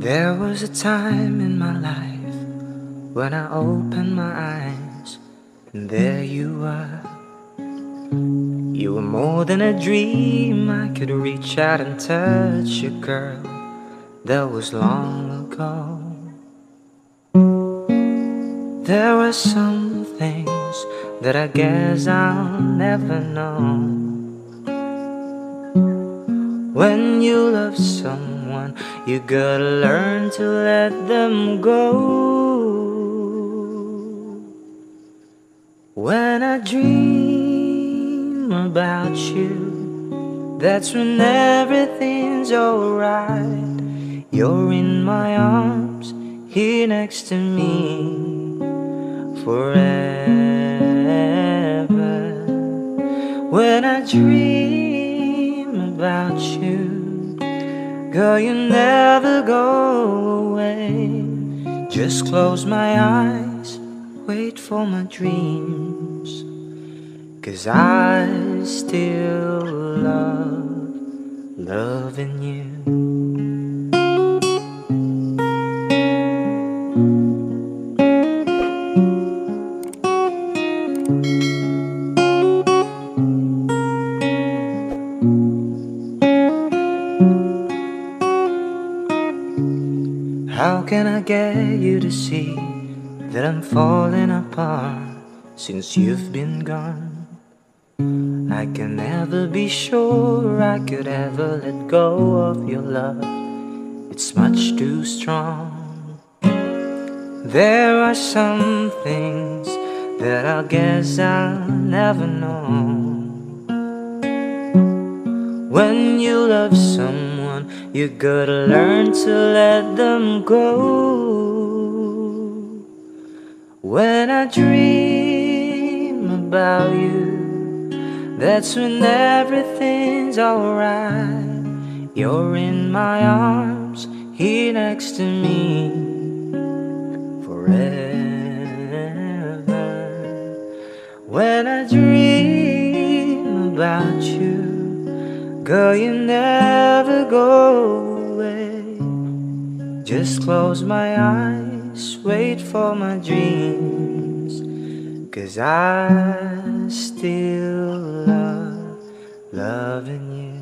There was a time in my life when I opened my eyes, and there you were. You were more than a dream. I could reach out and touch you, girl. That was long ago. There were some things that I guess I'll never know. When you love someone, you gotta learn to let them go. When I dream about you, that's when everything's alright. You're in my arms, here next to me forever. When I dream about you, girl, you never go away. Just close my eyes, wait for my dreams, 'cause I still love loving you. How can I get you to see that I'm falling apart since you've been gone? I can never be sure I could ever let go of your love. It's much too strong. There are some things that I guess I'll never know. When you love someone, you gotta learn to let them go. When I dream about you, that's when everything's alright. You're in my arms, here next to me forever. When I dream about you, girl, you never go away. Just close my eyes, wait for my dreams, 'cause I still love loving you.